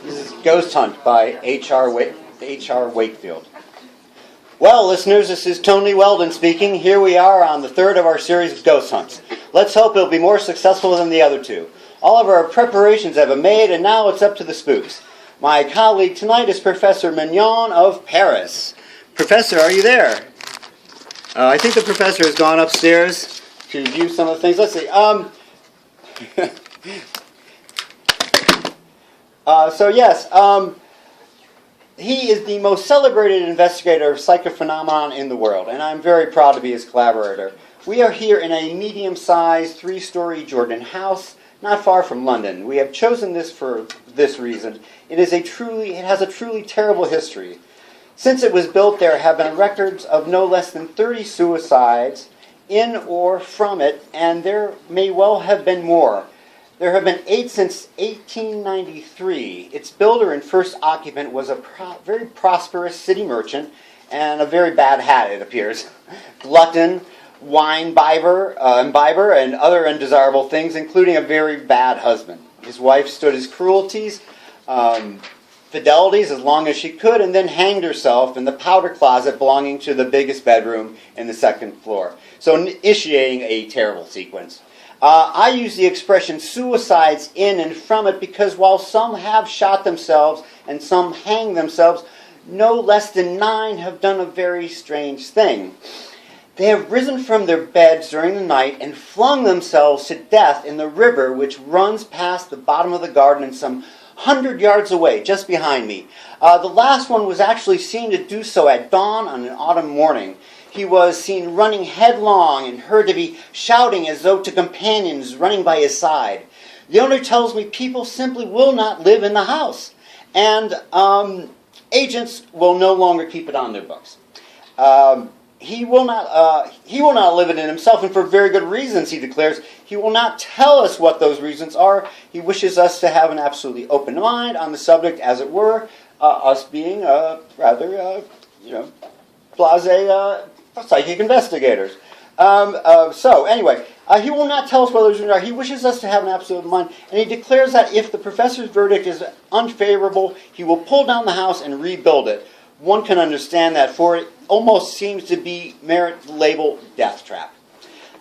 This is Ghost Hunt by H.R. Wakefield. Well, listeners, this is Tony Weldon speaking. Here we are on the third of our series of Ghost Hunts. Let's hope it'll be more successful than the other two. All of our preparations have been made, and now it's up to the spooks. My colleague tonight is Professor Mignon of Paris. Professor, are you there? I think the professor has gone upstairs to view some of the things. Let's see. He is the most celebrated investigator of psychophenomenon in the world, and I'm very proud to be his collaborator. We are here in a medium-sized, 3-story Georgian house, not far from London. We have chosen this for this reason. It has a truly terrible history. Since it was built, there have been records of no less than 30 suicides in or from it, and there may well have been more. There have been 8 since 1893. Its builder and first occupant was a very prosperous city merchant and a very bad hat, it appears. Glutton, wine imbiber, and other undesirable things, including a very bad husband. His wife stood his cruelties, fidelities as long as she could, and then hanged herself in the powder closet belonging to the biggest bedroom in the second floor. So initiating a terrible sequence. I use the expression suicides in and from it because while some have shot themselves and some hanged themselves, no less than 9 have done a very strange thing. They have risen from their beds during the night and flung themselves to death in the river which runs past the bottom of the garden and some 100 yards away, just behind me. The last one was actually seen to do so at dawn on an autumn morning. He was seen running headlong and heard to be shouting as though to companions running by his side. The owner tells me people simply will not live in the house, and agents will no longer keep it on their books. He will not live in it himself, and for very good reasons, he declares. He will not tell us what those reasons are. He wishes us to have an absolutely open mind on the subject, as it were, us being rather, blasé psychic investigators. He will not tell us what those reasons are. He wishes us to have an absolute mind, and he declares that if the professor's verdict is unfavorable, he will pull down the house and rebuild it. One can understand that, for it almost seems to be merit label death trap.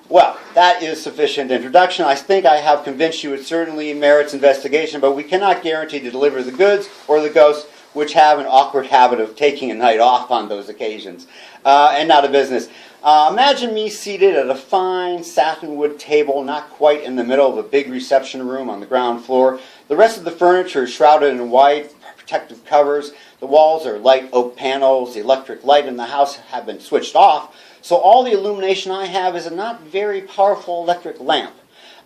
Well, that is sufficient introduction. I think I have convinced you it certainly merits investigation, but we cannot guarantee to deliver the goods or the ghosts, which have an awkward habit of taking a night off on those occasions, and out of business. Imagine me seated at a fine satinwood table, not quite in the middle of a big reception room on the ground floor. The rest of the furniture is shrouded in white protective covers. The walls are light oak panels. The electric light in the house have been switched off, so all the illumination I have is a not very powerful electric lamp.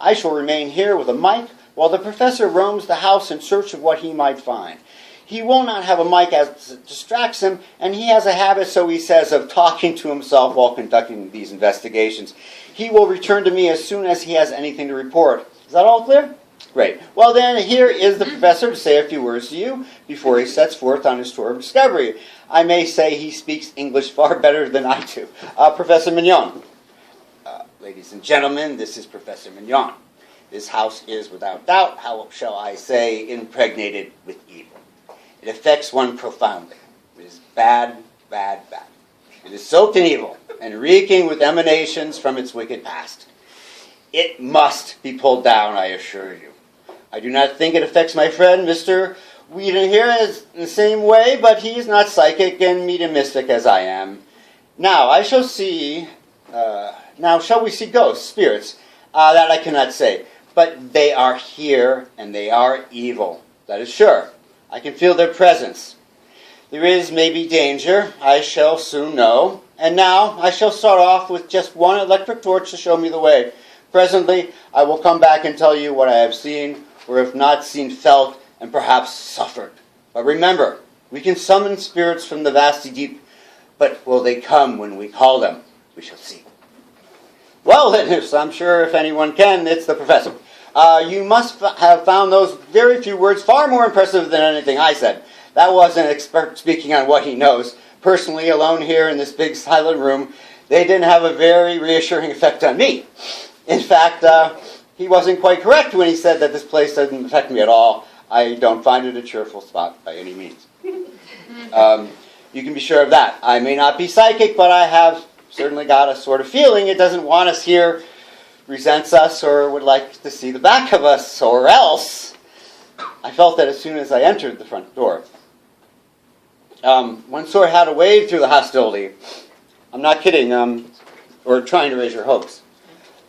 I shall remain here with a mic while the professor roams the house in search of what he might find. He will not have a mic as it distracts him, and he has a habit, so he says, of talking to himself while conducting these investigations. He will return to me as soon as he has anything to report. Is that all clear? Great. Well then, here is the professor to say a few words to you before he sets forth on his tour of discovery. I may say he speaks English far better than I do. Professor Mignon. Ladies and gentlemen, this is Professor Mignon. This house is, without doubt, how shall I say, impregnated with evil. It affects one profoundly. It is bad, bad, bad. It is soaked in evil and reeking with emanations from its wicked past. It must be pulled down, I assure you. I do not think it affects my friend, Mr. Whedon here, in the same way, but he is not psychic and mediumistic as I am. Now, shall we see ghosts, spirits? That I cannot say. But they are here, and they are evil. That is sure. I can feel their presence. There is maybe danger. I shall soon know. And now I shall start off with just one electric torch to show me the way. Presently, I will come back and tell you what I have seen, or if not seen, felt, and perhaps suffered. But remember, we can summon spirits from the vasty deep, but will they come when we call them? We shall see. Well, I'm sure if anyone can, it's the professor. You must have found those very few words far more impressive than anything I said. That was an expert speaking on what he knows. Personally, alone here in this big silent room, they didn't have a very reassuring effect on me. In fact, he wasn't quite correct when he said that this place doesn't affect me at all. I don't find it a cheerful spot by any means. You can be sure of that. I may not be psychic, but I have certainly got a sort of feeling it doesn't want us here, resents us, or would like to see the back of us, or else. I felt that as soon as I entered the front door. One sort of had to wade through the hostility. I'm not kidding, or trying to raise your hopes.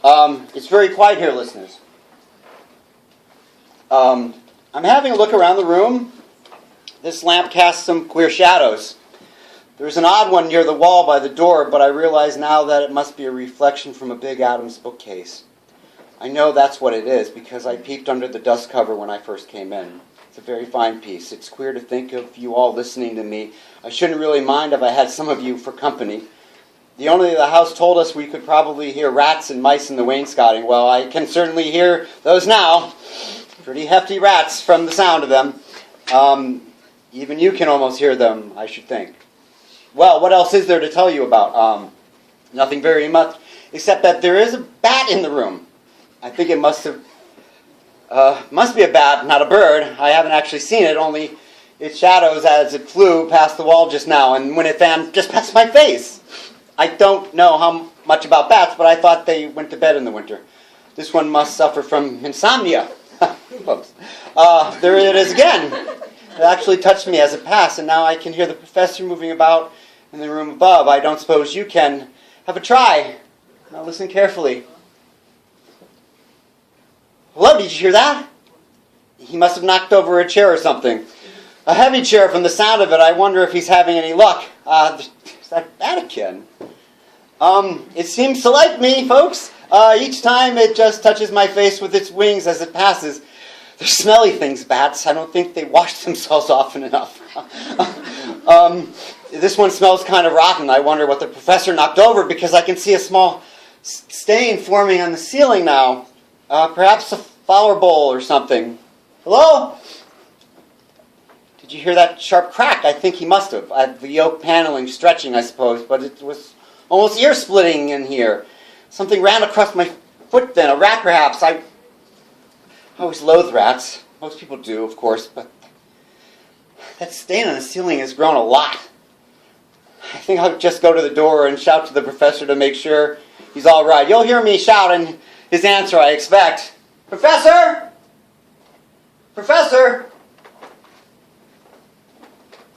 It's very quiet here, listeners. I'm having a look around the room. This lamp casts some queer shadows. There's an odd one near the wall by the door, but I realize now that it must be a reflection from a big Adams bookcase. I know that's what it is because I peeped under the dust cover when I first came in. It's a very fine piece. It's queer to think of you all listening to me. I shouldn't really mind if I had some of you for company. The owner of the house told us we could probably hear rats and mice in the wainscoting. Well, I can certainly hear those now. Pretty hefty rats from the sound of them. Even you can almost hear them, I should think. Well, what else is there to tell you about? Nothing very much, except that there is a bat in the room. I think it must be a bat, not a bird. I haven't actually seen it, only its shadows as it flew past the wall just now, and when it fanned just past my face. I don't know how much about bats, but I thought they went to bed in the winter. This one must suffer from insomnia. Folks. There it is again. It actually touched me as it passed, and now I can hear the professor moving about in the room above. I don't suppose you can. Have a try. Now listen carefully. Hello, did you hear that? He must have knocked over a chair or something. A heavy chair from the sound of it. I wonder if he's having any luck. There's that bat again. It seems to like me, folks. Each time it just touches my face with its wings as it passes. They're smelly things, bats. I don't think they wash themselves often enough. This one smells kind of rotten. I wonder what the professor knocked over because I can see a small stain forming on the ceiling now. Perhaps a flower bowl or something. Hello? Did you hear that sharp crack? I think he must have. The oak paneling stretching, I suppose, but it was almost ear-splitting in here. Something ran across my foot then. A rat, perhaps. I always loathe rats. Most people do, of course, but that stain on the ceiling has grown a lot. I think I'll just go to the door and shout to the professor to make sure he's all right. You'll hear me shout and his answer, I expect. Professor? Professor?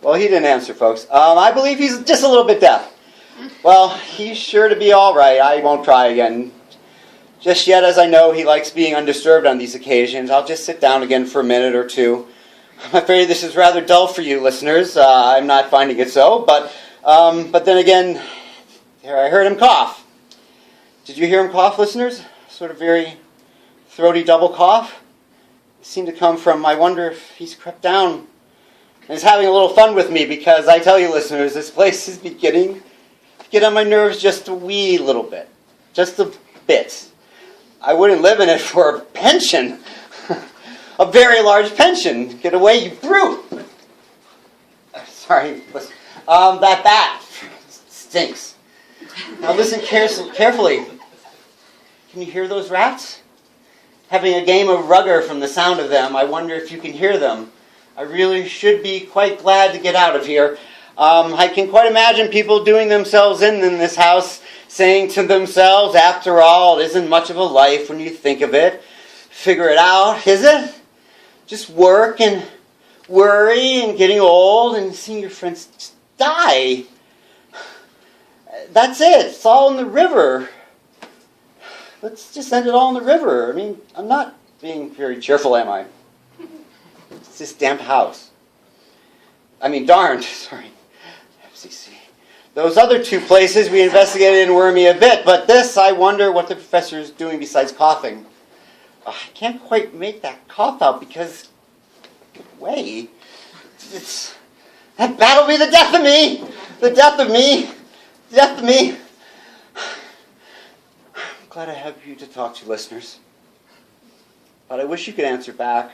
Well, he didn't answer, folks. I believe he's just a little bit deaf. Well, he's sure to be all right. I won't try again. Just yet, as I know he likes being undisturbed on these occasions, I'll just sit down again for a minute or two. I'm afraid this is rather dull for you, listeners. I'm not finding it so, but then again, there I heard him cough. Did you hear him cough, listeners? Sort of very throaty double cough. It seemed to come from, I wonder if he's crept down and is having a little fun with me, because I tell you, listeners, this place is beginning to get on my nerves just a wee little bit. Just a bit. I wouldn't live in it for a pension. A very large pension. Get away, you brute. Sorry. Listen. That bat stinks. Now listen carefully. Can you hear those rats? Having a game of rugger from the sound of them. I wonder if you can hear them. I really should be quite glad to get out of here. I can quite imagine people doing themselves in this house, saying to themselves, after all, it isn't much of a life when you think of it. Figure it out, is it? Just work and worry and getting old and seeing your friends die. That's it. It's all in the river. Let's just end it all in the river. I mean, I'm not being very cheerful, am I? It's this damp house. I mean, darned. Sorry. FCC. Those other two places we investigated and worry me a bit, but this, I wonder what the professor is doing besides coughing. I can't quite make that cough out because, wait, that bat'll be the death of me, the death of me, the death of me. I'm glad I have you to talk to, listeners, but I wish you could answer back.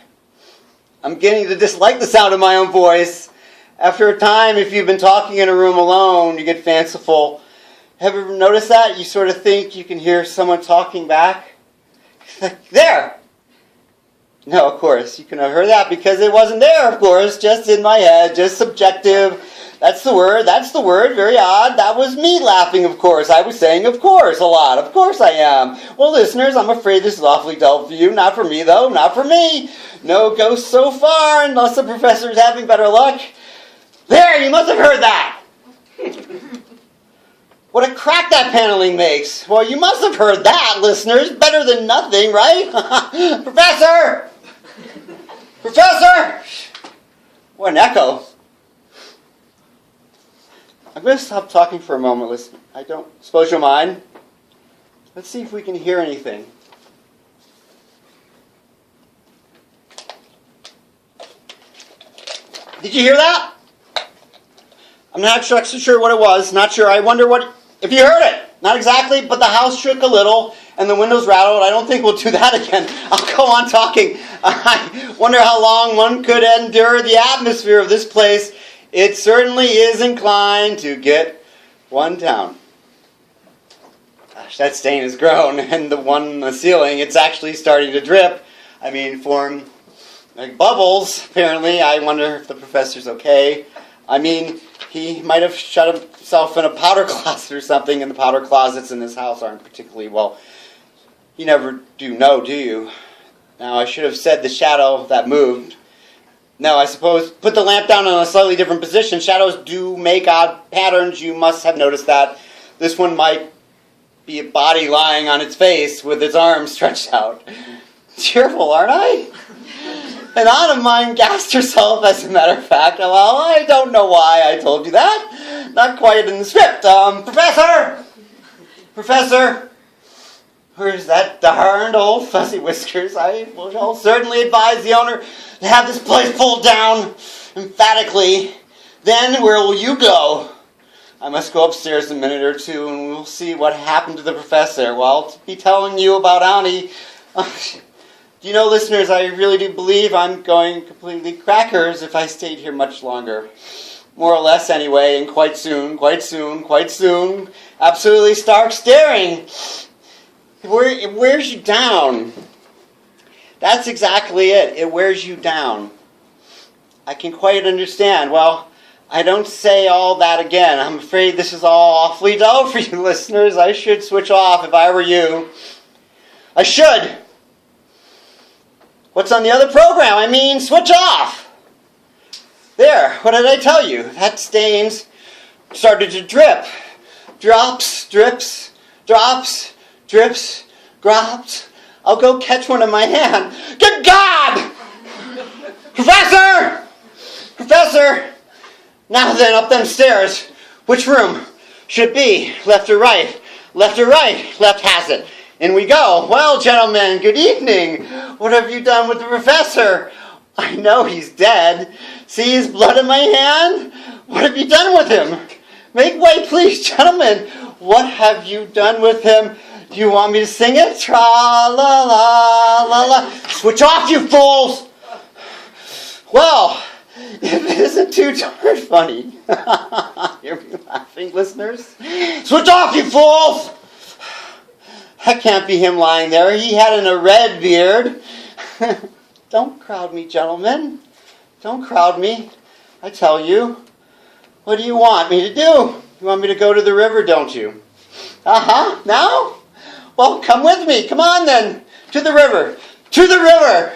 I'm beginning to dislike the sound of my own voice. After a time, if you've been talking in a room alone, you get fanciful. Have you ever noticed that? You sort of think you can hear someone talking back. There! No, of course, you couldn't have heard that because it wasn't there, of course, just in my head, just subjective. That's the word, very odd. That was me laughing, of course. I was saying, of course, a lot. Of course I am. Well, listeners, I'm afraid this is awfully dull for you. Not for me, though. Not for me. No ghosts so far, unless the professor is having better luck. There, you must have heard that. What a crack that paneling makes. Well, you must have heard that, listeners. Better than nothing, right? Professor! Professor! What an echo. I'm going to stop talking for a moment. Listen, I don't suppose you'll mind. Let's see if we can hear anything. Did you hear that? I'm not actually sure what it was. Not sure. I wonder if you heard it. Not exactly, but the house shook a little and the windows rattled. I don't think we'll do that again. I'll go on talking. I wonder how long one could endure the atmosphere of this place. It certainly is inclined to get one down. Gosh, that stain has grown, and the one on the ceiling, it's actually starting to drip. I mean, form like bubbles, apparently. I wonder if the professor's okay. I mean, he might have shut himself in a powder closet or something, and the powder closets in this house aren't particularly well. You never do know, do you? Now, I should have said the shadow that moved. No, I suppose put the lamp down in a slightly different position. Shadows do make odd patterns. You must have noticed that. This one might be a body lying on its face with its arms stretched out. Cheerful, aren't I? An aunt of mine gassed herself, as a matter of fact. Well, I don't know why I told you that. Not quite in the script. Professor! Professor! Where's that darned old fuzzy whiskers? I will certainly advise the owner to have this place pulled down emphatically. Then where will you go? I must go upstairs a minute or two and we'll see what happened to the professor. Well, to be telling you about Auntie. Do you know, listeners, I really do believe I'm going completely crackers if I stayed here much longer. More or less anyway, and quite soon. Absolutely stark staring. It wears you down. That's exactly it. It wears you down. I can quite understand. Well, I don't say all that again. I'm afraid this is all awfully dull for you listeners. I should switch off if I were you. I should. What's on the other program? I mean, switch off. There, what did I tell you? That stains started to drip. Drops, drips, drops, drips, drops. I'll go catch one in my hand. Good God! Professor! Professor! Now then, up them stairs. Which room should it be? Left or right? Left or right? Left has it. In we go. Well, gentlemen, good evening. What have you done with the professor? I know he's dead. See his blood in my hand? What have you done with him? Make way, please, gentlemen. What have you done with him? Do you want me to sing it? Tra-la-la-la-la. Switch off, you fools! Well, if it isn't too darn funny. Hear me laughing, listeners? Switch off, you fools! That can't be him lying there. He had a red beard. Don't crowd me, gentlemen. Don't crowd me. I tell you. What do you want me to do? You want me to go to the river, don't you? Uh-huh. Now? Well, come with me. Come on, then. To the river. To the river.